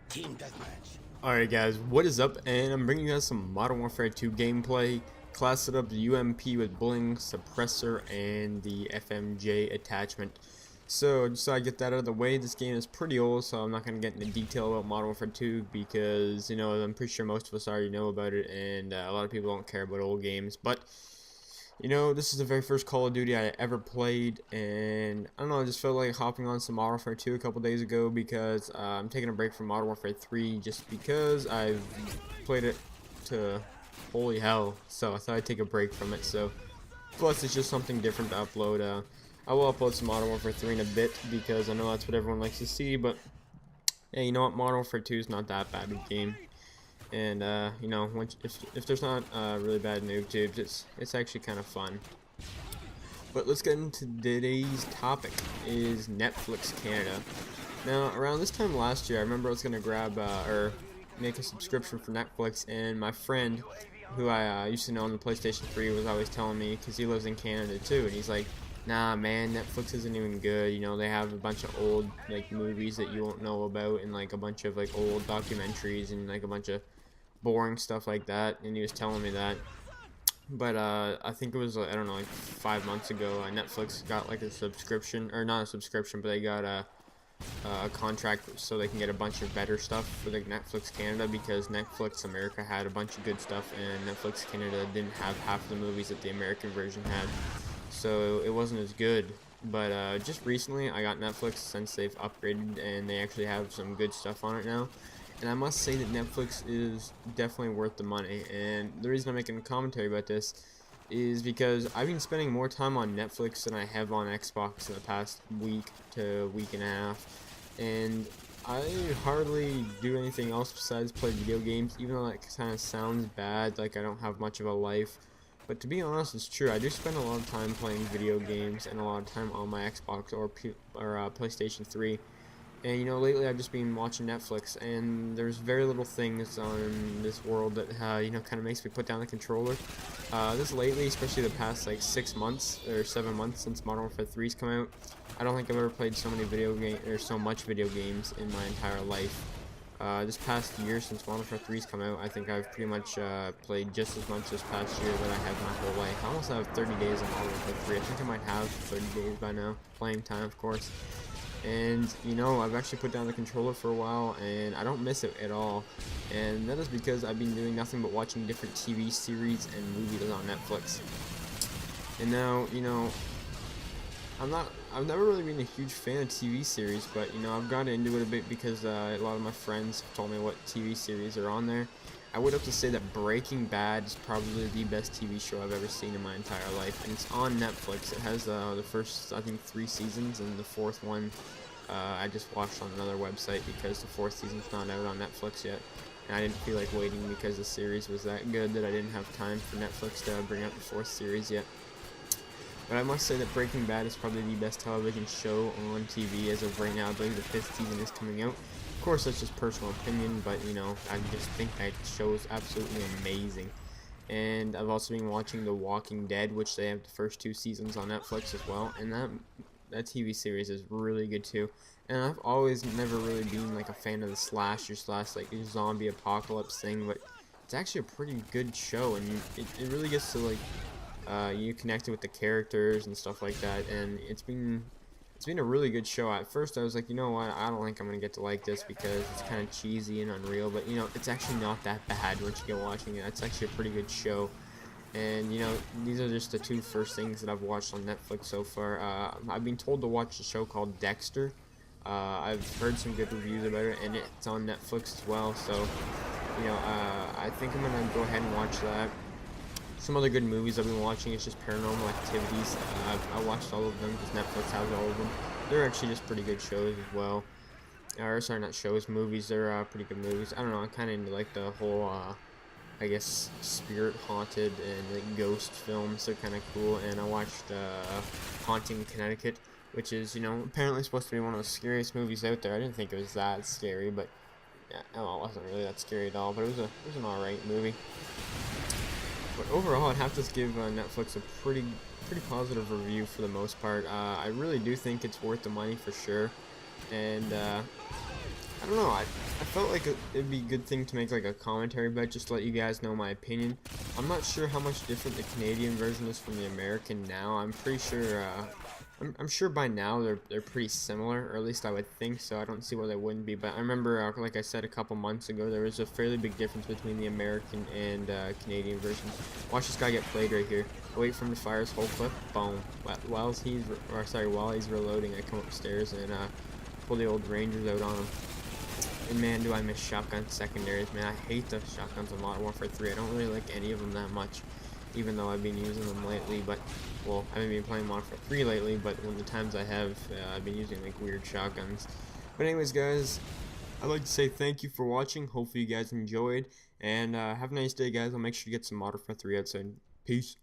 Team deathmatch. Alright guys, what is up? And I'm bringing you guys some Modern Warfare 2 gameplay. Class setup, the UMP with Bullying, Suppressor, and the FMJ attachment. So, just so I get that out of the way, this game is pretty old, so I'm not going to get into detail about Modern Warfare 2 because, I'm pretty sure most of us already know about it, and a lot of people don't care about old games. But, this is the very first Call of Duty I ever played, and I don't know, I just felt like hopping on some Modern Warfare 2 a couple days ago because I'm taking a break from Modern Warfare 3 just because I've played it to holy hell, so I thought I'd take a break from it. So, plus it's just something different to upload. I will upload some Modern Warfare 3 in a bit because I know that's what everyone likes to see, but hey, you know what, Modern Warfare 2 is not that bad of a game. And if there's not really bad noob tubes, it's actually kind of fun. But let's get into today's topic, is Netflix Canada. Now, around this time last year, I remember I was gonna grab or make a subscription for Netflix, and my friend, who I used to know on the PlayStation 3, was always telling me, because he lives in Canada too, and he's like, nah man, Netflix isn't even good. They have a bunch of old movies that you won't know about, and a bunch of old documentaries, and a bunch of boring stuff like that. And he was telling me that, but I think it was, I don't know, 5 months ago, Netflix got a subscription, or not a subscription, but they got a contract so they can get a bunch of better stuff for Netflix Canada, because Netflix America had a bunch of good stuff and Netflix Canada didn't have half the movies that the American version had, so it wasn't as good. But just recently I got Netflix since they've upgraded and they actually have some good stuff on it now. And I must say that Netflix is definitely worth the money. And the reason I'm making a commentary about this is because I've been spending more time on Netflix than I have on Xbox in the past week to week and a half. And I hardly do anything else besides play video games, even though that kind of sounds bad, like I don't have much of a life. But to be honest, it's true. I do spend a lot of time playing video games and a lot of time on my Xbox or PlayStation 3. And lately I've just been watching Netflix, and there's very little things on this world that kind of makes me put down the controller. This lately, especially the past 6 months or 7 months since Modern Warfare 3's come out, I don't think I've ever played so much video games in my entire life. This past year since Modern Warfare 3's come out, I think I've pretty much played just as much this past year that I have my whole life. I almost have 30 days of Modern Warfare 3. I think I might have 30 days by now, playing time of course. And I've actually put down the controller for a while and I don't miss it at all, and that is because I've been doing nothing but watching different TV series and movies on Netflix. And now I've never really been a huge fan of TV series, but I've gotten into it a bit because a lot of my friends have told me what TV series are on there. I would have to say that Breaking Bad is probably the best TV show I've ever seen in my entire life, and it's on Netflix. It has the first, I think, 3 seasons, and the 4th one I just watched on another website because the 4th season's not out on Netflix yet. And I didn't feel like waiting because the series was that good that I didn't have time for Netflix to bring out the 4th series yet. But I must say that Breaking Bad is probably the best television show on TV as of right now. I believe the 5th season is coming out. Of course, that's just personal opinion, but I just think that show is absolutely amazing. And I've also been watching The Walking Dead, which they have the first 2 seasons on Netflix as well, and that TV series is really good too. And I've always never really been a fan of the slasher / zombie apocalypse thing, but it's actually a pretty good show, and it really gets to you connected with the characters and stuff like that, and it's been a really good show. At first I was like, you know what, I don't think I'm gonna get to like this because it's kind of cheesy and unreal, but it's actually not that bad once you get watching it. It's actually a pretty good show. And these are just the 2 first things that I've watched on Netflix so far. I've been told to watch a show called Dexter. I've heard some good reviews about it, and it's on Netflix as well, so I think I'm gonna go ahead and watch that. Some other good movies I've been watching is just Paranormal Activities. I watched all of them because Netflix has all of them. They're actually just pretty good shows as well. Or sorry, not shows, movies. They're pretty good movies. I don't know, I'm kind of into the whole, I guess, spirit haunted and ghost films. They're kind of cool. And I watched Haunting Connecticut, which is apparently supposed to be one of the scariest movies out there. I didn't think it was that scary, but yeah, well, it wasn't really that scary at all. But it was an alright movie. But overall, I'd have to give Netflix a pretty positive review for the most part. I really do think it's worth the money for sure, and I don't know. I felt like it'd be a good thing to make like a commentary about, just to let you guys know my opinion. I'm not sure how much different the Canadian version is from the American now. I'm pretty sure. I'm sure by now they're pretty similar, or at least I would think so. I don't see why they wouldn't be. But I remember, like I said a couple months ago, there was a fairly big difference between the American and Canadian versions. Watch this guy get played right here. Wait for him to fire his whole clip. Boom. While he's reloading, I come upstairs and pull the old Rangers out on him. And man, do I miss shotgun secondaries, man. I hate the shotguns in Modern Warfare 3. I don't really like any of them that much, even though I've been using them lately. But, well, I haven't been playing Modern Warfare 3 lately, but when the times I have, I've been using, like, weird shotguns. But anyways, guys, I'd like to say thank you for watching. Hopefully you guys enjoyed. And have a nice day, guys. I'll make sure to get some Modern Warfare 3 outside. Peace.